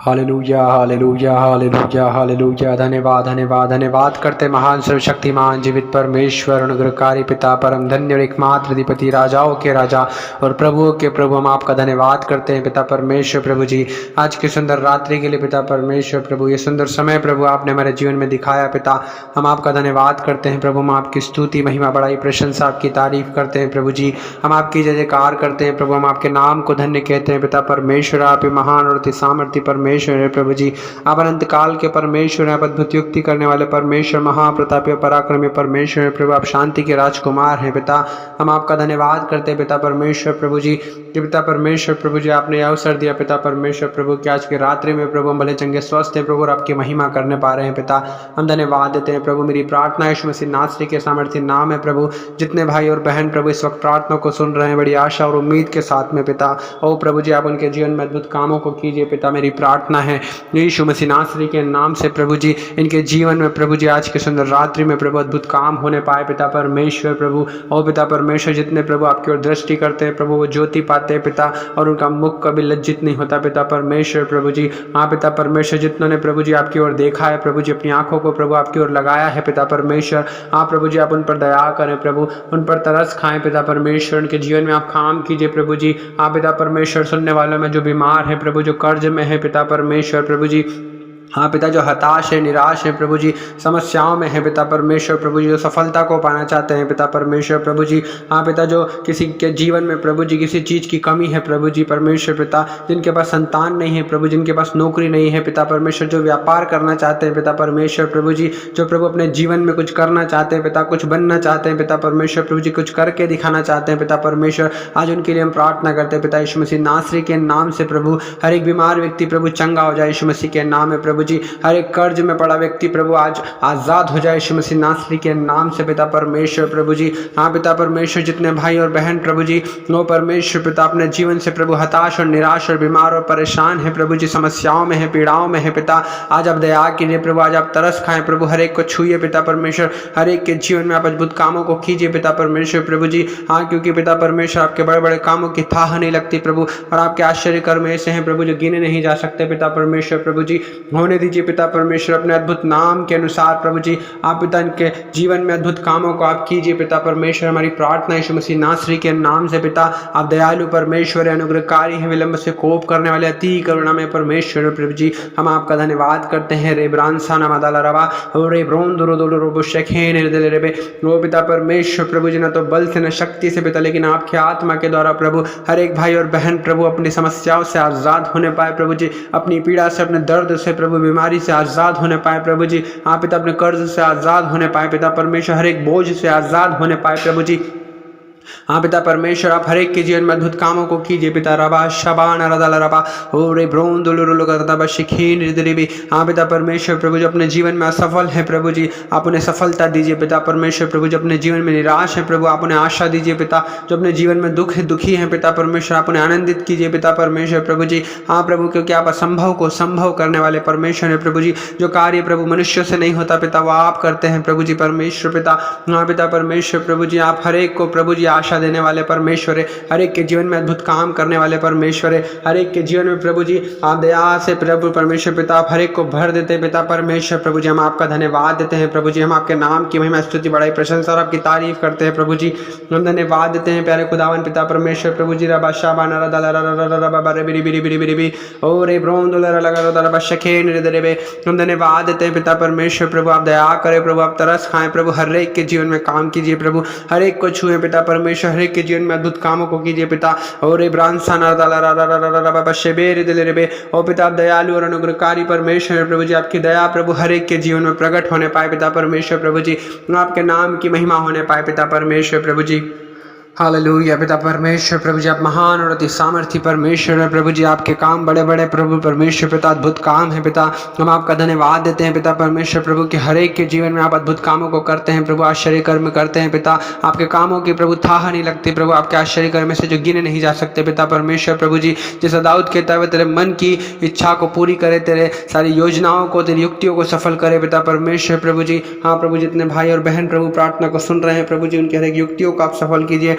Hallelujah hallelujah hallelujah hallelujah. धन्यवाद धन्यवाद धन्यवाद करते महान सर्वशक्तिमान जीवित परमेश्वर अनुग्रहकारी पिता परम धन्य और एकमात्र अधिपति राजाओं के राजा और प्रभुओं के प्रभु, हम आपका धन्यवाद करते हैं पिता परमेश्वर प्रभु जी, आज की सुंदर रात्रि के लिए पिता परमेश्वर प्रभु, ये सुंदर समय प्रभु आपने हमारे जीवन में दिखाया पिता, हम आपका धन्यवाद करते हैं प्रभु। हम आपकी स्तुति महिमा बड़ाई प्रशंसा आपकी तारीफ करते हैं प्रभु जी, हम आपकी जय जयकार करते हैं प्रभु, हम आपके नाम को धन्य कहते हैं पिता परमेश्वर। आप महान और अति सामर्थ्य परमेश्वर है प्रभु जी, आप अनंत काल के परमेश्वर हैं, आप अद्भुत युक्ति करने वाले परमेश्वर, महाप्रतापी पराक्रमी परमेश्वर है प्रभु, आप शांति के राजकुमार हैं पिता, हम आपका धन्यवाद करते हैं पिता परमेश्वर प्रभु जी कि पिता परमेश्वर प्रभु जी आपने अवसर दिया पिता परमेश्वर प्रभु कि आज की रात्रि में प्रभु हम भले चंगे स्वस्थ हैं प्रभु और आपकी महिमा करने पा रहे हैं पिता, हम धन्यवाद देते हैं प्रभु। मेरी प्रार्थना यीशु मसीह नासरी के सामर्थ्य नाम है प्रभु, जितने भाई और बहन प्रभु इस वक्त प्रार्थना को सुन रहे हैं बड़ी आशा और उम्मीद के साथ में पिता, ओ प्रभु जी आप उनके जीवन में अद्भुत कामों को कीजिए पिता, मेरी प्रार्थना है यीशु मसीह नासरी के नाम से प्रभु जी इनके जीवन में प्रभु जी आज के सुंदर रात्रि में प्रभु अद्भुत काम होने पाए पिता परमेश्वर प्रभु। ओ पिता परमेश्वर जितने प्रभु आपकी ओर दृष्टि करते हैं प्रभु वो ज्योति पाते हैं पिता, और उनका मुख कभी लज्जित नहीं होता पिता परमेश्वर प्रभु जी। हाँ पिता परमेश्वर जितनों ने प्रभु जी आपकी ओर देखा है प्रभु जी, अपनी आंखों को प्रभु आपकी ओर लगाया है पिता परमेश्वर, हाँ प्रभु जी आप उन पर दया करें प्रभु, उन पर तरस खाएं पिता परमेश्वर, उनके जीवन में आप काम कीजिए प्रभु जी। हाँ पिता परमेश्वर सुनने वालों में जो बीमार है प्रभु, जो कर्ज में है पिता परमेश्वर प्रभु जी, हाँ पिता जो हताश है निराश है प्रभु जी, समस्याओं में है पिता परमेश्वर प्रभु जी, जो सफलता को पाना चाहते हैं पिता परमेश्वर प्रभु जी, हाँ पिता जो किसी के जीवन में प्रभु जी किसी चीज़ की कमी है प्रभु जी परमेश्वर पिता, जिनके पास संतान नहीं है प्रभु, जिनके पास नौकरी नहीं है पिता परमेश्वर, जो व्यापार करना चाहते हैं पिता परमेश्वर प्रभु जी, जो प्रभु अपने जीवन में कुछ करना चाहते हैं पिता, कुछ बनना चाहते हैं पिता परमेश्वर प्रभु जी, कुछ करके दिखाना चाहते हैं पिता परमेश्वर, आज उनके लिए हम प्रार्थना करते हैं पिता यीशु मसीह नासरी के नाम से प्रभु। हर एक बीमार व्यक्ति प्रभु चंगा हो जाए यीशु मसीह के नाम में प्रभु जी, हर एक कर्ज में पड़ा व्यक्ति प्रभु आज आजाद हो जाए यीशु मसीह नासरी के नाम से पिता परमेश्वर प्रभु जी। हाँ पिता परमेश्वर जितने भाई और बहन प्रभु जी वो परमेश्वर पिता अपने जीवन से प्रभु हताश और निराश और बीमार और परेशान है प्रभु जी, समस्याओं में है पीड़ाओं में है पिता, आज आप दया कीजिए प्रभु, आज आप तरस खाएं प्रभु, हर एक को छूइए पिता परमेश्वर, हर एक के जीवन में आप अद्भुत कामों को कीजिए पिता परमेश्वर प्रभु जी। हाँ क्योंकि पिता परमेश्वर आपके बड़े बड़े कामों की थाह नहीं लगती प्रभु, और आपके आश्चर्य कर्म ऐसे हैं प्रभु जो गिने नहीं जा सकते पिता परमेश्वर प्रभु जी। होने दीजिए पिता परमेश्वर अपने अद्भुत नाम के अनुसार प्रभु जी, आप पिता इनके जीवन में अद्भुत कामों को आप कीजिए पिता परमेश्वर, हमारी प्रार्थना यीशु मसीह नासरी के नाम से पिता। आप दयालु परमेश्वर है, अनुग्रहकारी है, विलंब से कोप करने वाले अति करुणा में परमेश्वर प्रभु जी, हम आपका धन्यवाद करते हैं। रे ब्रांसाना मदाला रवा और रे ब्रोन दुरो दुरो रोबो शेखे निर्दल रेबे, वो पिता परमेश्वर प्रभु जी, न तो बल से न शक्ति से पिता लेकिन आपके आत्मा के द्वारा प्रभु हर एक भाई और बहन प्रभु अपनी समस्याओं से आजाद होने पाए प्रभु जी, अपनी पीड़ा से अपने दर्द से प्रभु बीमारी से आजाद होने पाए प्रभु जी। हाँ पिता अपने कर्ज से आजाद होने पाए पिता परमेश्वर, हर एक बोझ से आजाद होने पाए प्रभु जी। हाँ पिता परमेश्वर आप हर एक के जीवन में अद्भुत कामों को कीजिए पिता। रबा शबान रदल रबा ओरे ब्रोन दुलुरुलु करता शिखीन हृदय। हाँ पिता परमेश्वर प्रभु जो अपने जीवन में असफल है प्रभु जी, आप उन्हें सफलता दीजिए पिता परमेश्वर प्रभु, जो अपने जीवन में निराश है प्रभु आप उन्हें आशा दीजिए पिता, जो अपने जीवन में दुखी है पिता परमेश्वर आप उन्हें आनंदित कीजिए पिता परमेश्वर प्रभु जी। हाँ प्रभु क्योंकि आप असंभव को संभव करने वाले परमेश्वर है प्रभु जी, जो कार्य प्रभु मनुष्य से नहीं होता पिता वो आप करते हैं प्रभु जी परमेश्वर पिता। हाँ पिता परमेश्वर प्रभु जी आप हर एक को प्रभु जी आशा देने वाले परमेश्वर है, हर एक के जीवन में अद्भुत काम करने वाले परमेश्वर है, हर एक के जीवन में प्रभु जी आप दया से प्रभु परमेश्वर पिता आप हर एक को भर देते हैं पिता परमेश्वर प्रभु जी। हम आपका धन्यवाद देते हैं प्रभु जी, हम आपके नाम की महिमा स्तुति बड़ाई प्रशंसा और आपकी तारीफ करते हैं प्रभु जी। हम धन्यवाद देते हैं प्यारे खुदावन पिता परमेश्वर प्रभु जी। रबा शाबान रदल रबा रे बिरी बिरी बिरी बिरी बिरी ओ रे ब्रोन दुलर लगा रबा शखे निर्दरे। हम धन्यवाद देते हैं पिता परमेश्वर प्रभु, आप दया करें प्रभु, आप तरस खाएं प्रभु, हर एक के जीवन में काम कीजिए प्रभु, हर एक को छुए पिता परमेश्वर, हर एक के जीवन में अद्भुत कामों को कीजिए पिता। और ओ पिता आप दयालु और अनुग्रहकारी परमेश्वर प्रभु जी, आपकी दया प्रभु हर एक के जीवन में प्रकट होने पाए पिता परमेश्वर प्रभु जी, आपके नाम की महिमा होने पाए पिता परमेश्वर प्रभु जी। हालेलुया पिता परमेश्वर प्रभु जी आप महान और अति सामर्थ्य परमेश्वर है प्रभु जी, आपके काम बड़े बड़े प्रभु परमेश्वर पिता, अद्भुत काम है पिता। हम आपका धन्यवाद देते हैं पिता परमेश्वर प्रभु कि हर एक के जीवन में आप अद्भुत कामों को करते हैं प्रभु, आश्चर्य कर्म करते हैं पिता, आपके कामों की प्रभु थाह नहीं लगती प्रभु, आपके आश्चर्य कर्म से जो गिने नहीं जा सकते पिता परमेश्वर प्रभु जी। जैसा दाऊद कहता है तेरे मन की इच्छा को पूरी करे, तेरे सारी योजनाओं को तेरी युक्तियों को सफल करे पिता परमेश्वर प्रभु जी। हाँ प्रभु जितने भाई और बहन प्रभु प्रार्थना को सुन रहे हैं प्रभु जी, उनकी हर एक युक्तियों को आप सफल कीजिए,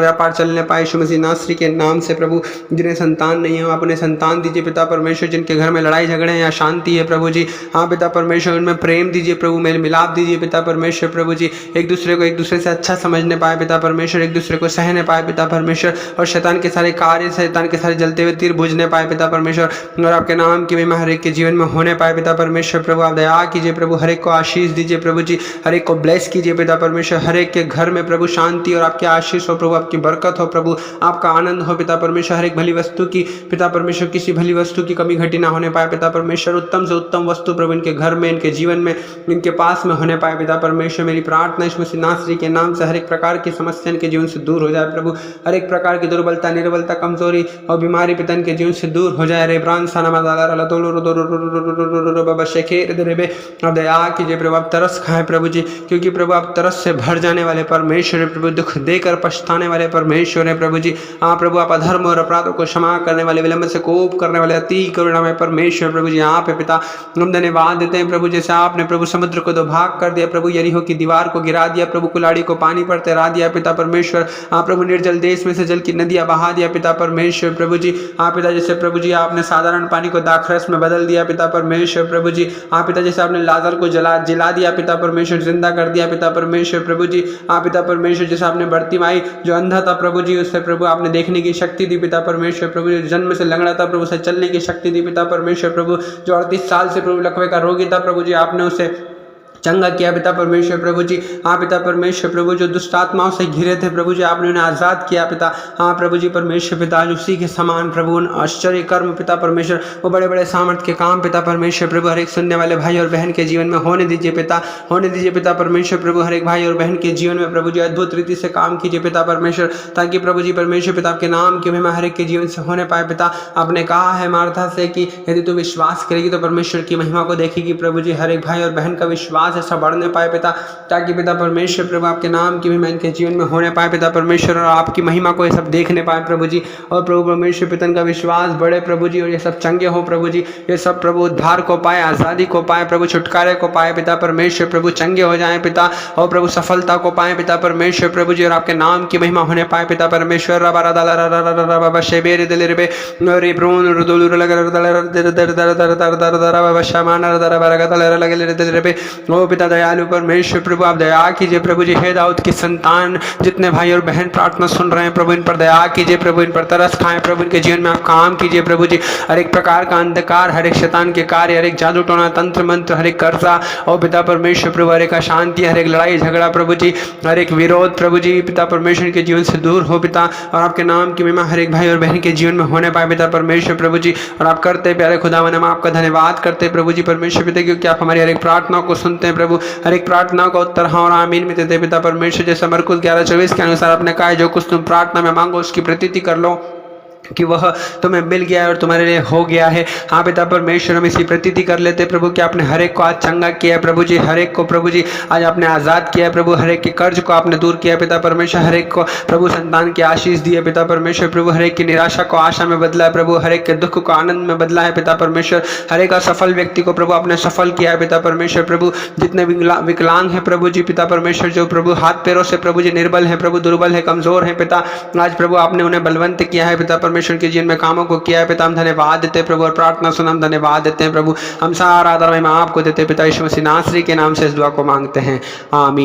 व्यापार चलने पाए यीशु मसीह नासरी के नाम से प्रभु। जिन्हें संतान नहीं है आप उन्हें संतान दीजिए पिता परमेश्वर। जिनके घर में लड़ाई झगड़े हैं या शांति है प्रभु जी, हाँ पिता परमेश्वर उनमें प्रेम दीजिए प्रभु, मेल मिलाप दीजिए पिता परमेश्वर प्रभु जी। एक दूसरे से अच्छा समझने पाए पिता परमेश्वर, एक दूसरे को सहने पाए पिता परमेश्वर, और शैतान के सारे कार्य, शैतान के सारे जलते हुए तीर बुझने पाए पिता परमेश्वर, और आपके नाम की महिमा हर एक के जीवन में होने पाए पिता परमेश्वर प्रभु। आप दया कीजिए प्रभु, हर एक को आशीष दीजिए प्रभु जी, हर एक को ब्लेस कीजिए पिता परमेश्वर। हर एक के घर में प्रभु शांति और आपकी आशीष हो प्रभु, आपकी बरकत हो प्रभु, आपका आनंद हो पिता परमेश्वर। हर एक भली वस्तु की पिता परमेश्वर, किसी भली वस्तु की कमी घटी ना होने पाए पिता परमेश्वर। उत्तम से उत्तम वस्तु प्रभु इनके घर में, इनके जीवन में, इनके पास में होने पाए पिता परमेश्वर। मेरी प्रार्थना यीशु मसीह नासरी के नाम से हर एक प्रकार की समस्या इनके जीवन से दूर हो जाए प्रभु। हर एक प्रकार की दुर्बलता, निर्बलता, कमजोरी और बीमारी पिता इनके जीवन से दूर हो जाए। रेब्रान साना अब दया कीजिए प्रभु, आप तरस खाएं प्रभु जी, क्योंकि प्रभु आप तरस से भर जाने वाले परमेश्वर है प्रभु, दुख देकर पछताने वाले परमेश्वर है प्रभु जी। हाँ प्रभु आप अधर्म और अपराधों को क्षमा करने वाले, विलंब से कोप करने वाले, अति करुणामय परमेश्वर प्रभु जी। यहाँ पे पिता हम धन्यवाद देते हैं प्रभु, जैसे आपने प्रभु समुद्र को दो भाग कर दिया प्रभु, यरीहो की दीवार को गिरा दिया प्रभु, कुल्हाड़ी को पानी पर तैरा दिया पिता परमेश्वर। हाँ प्रभु निर्जल देश में से जल की नदियां बहा दिया पिता परमेश्वर प्रभु जी। हाँ पिता जैसे प्रभु जी आपने साधारण पानी को दाखरस में बदल दिया पिता परमेश्वर प्रभु जी। हाँ पिता जैसे आपने लाजर को जला दिया पिता परमेश्वर, जिंदा कर दिया पिता परमेश्वर प्रभु जी। हाँ पिता परमेश्वर जैसे आपने बर्तिमाई जो अंधा था प्रभु जी, उससे प्रभु आपने देखने की शक्ति दी पिता परमेश्वर प्रभु जी। जन्म से लंगड़ा था प्रभु, उसे चलने की शक्ति दी पिता परमेश्वर प्रभु। जो 38 साल से प्रभु लकवे का रोगी था प्रभु जी, आपने उसे चंगा किया पिता परमेश्वर प्रभु जी। हाँ पिता परमेश्वर प्रभु जो दुष्ट आत्माओं से घिरे थे प्रभु जी, आपने उन्हें आज़ाद किया पिता। हाँ प्रभु जी परमेश्वर पिता, आज उसी के समान प्रभु उन आश्चर्य कर्म पिता परमेश्वर, वो बड़े बड़े सामर्थ्य के काम पिता परमेश्वर प्रभु हर एक सुनने वाले भाई और बहन के जीवन में होने दीजिए पिता, होने दीजिए पिता परमेश्वर प्रभु। हर एक भाई और बहन के जीवन में प्रभु जी अद्भुत रीति से काम कीजिए पिता परमेश्वर, ताकि प्रभु जी परमेश्वर पिता आपके नाम की महिमा हर एक के जीवन से होने पाए पिता। आपने कहा है मार्था से कि यदि तू विश्वास करेगी तो परमेश्वर की महिमा को देखेगी प्रभु जी। हर एक भाई और बहन का विश्वास ऐसा बढ़ने पाए पिता, ताकि पिता परमेश्वर प्रभु आपके नाम की महिमा इनके जीवन में होने पाए पिता परमेश्वर, और आपकी महिमा को ये सब देखने पाए प्रभु जी। और प्रभु परमेश्वर पिता का विश्वास बढ़े प्रभु जी, और ये सब चंगे हो प्रभु जी। ये सब प्रभु उद्धार को पाए, आज़ादी को पाए प्रभु, छुटकारे को पाए पिता परमेश्वर प्रभु, चंगे हो जाए पिता, और प्रभु सफलता को पाए पिता परमेश्वर प्रभु जी, और आपके नाम की महिमा होने पाए पिता परमेश्वर। ओ पिता दयालु परमेश्वर प्रभु आप दया कीजिए प्रभु जी। हे दाऊद की संतान जितने भाई और बहन प्रार्थना सुन रहे हैं प्रभु, इन पर दया कीजिए प्रभु, इन पर तरस खाएं प्रभु, इनके जीवन में आप काम कीजिए प्रभु जी। हर एक प्रकार का अंधकार, हर एक शैतान के कार्य, हर एक जादू टोना, तंत्र मंत्र, हर एक कर्जा ओ पिता परमेश्वर प्रभु, हर एक अशांति, हर एक लड़ाई झगड़ा प्रभु जी, हर एक विरोध प्रभु जी पिता परमेश्वर के जीवन से दूर हो पिता, और आपके नाम की महिमा हर एक भाई और बहन के जीवन में होने पाए पिता परमेश्वर प्रभु जी। और आप करते प्यारे खुदावन, हम आपका धन्यवाद करते प्रभु जी परमेश्वर पिता, क्योंकि आप हमारी हर एक प्रार्थना को सुनते हैं प्रभु, हर एक प्रार्थना का उत्तर हाँ और आमीन में देते पिता परमेश्वर। जैसे मरकुस 11:24 के अनुसार आपने कहा, जो कुछ तुम प्रार्थना में मांगो उसकी प्रतीति कर लो, कि वह तुम्हें मिल गया है और तुम्हारे लिए हो गया है। हाँ पिता परमेश्वर, हम इसी प्रतीति कर लेते प्रभु कि आपने हर एक को आज चंगा किया है प्रभु जी, हर एक को प्रभु जी आज आपने आज़ाद किया है प्रभु, हर एक के कर्ज को आपने दूर किया पिता परमेश्वर, हर एक को प्रभु संतान की आशीष दी है पिता परमेश्वर प्रभु, हर एक की निराशा को आशा में बदला है प्रभु, हर एक के दुख को आनंद में बदला है पिता परमेश्वर, हर एक असफल व्यक्ति को प्रभु आपने सफल किया है पिता परमेश्वर प्रभु, जितने विकलांग है प्रभु जी पिता परमेश्वर, जो प्रभु हाथ पैरों से प्रभु जी निर्बल है प्रभु, दुर्बल है, कमजोर है पिता, आज प्रभु आपने उन्हें बलवंत किया है पिता परमेश्वर के जिनमें कामों को किया है पिता, हम धन्यवाद देते हैं प्रभु और प्रार्थना सुन हम धन्यवाद देते हैं प्रभु, हम सारा आदर में आपको देते हैं पिता, यीशु मसीह नासरी के नाम से इस दुआ को मांगते हैं, आमीन।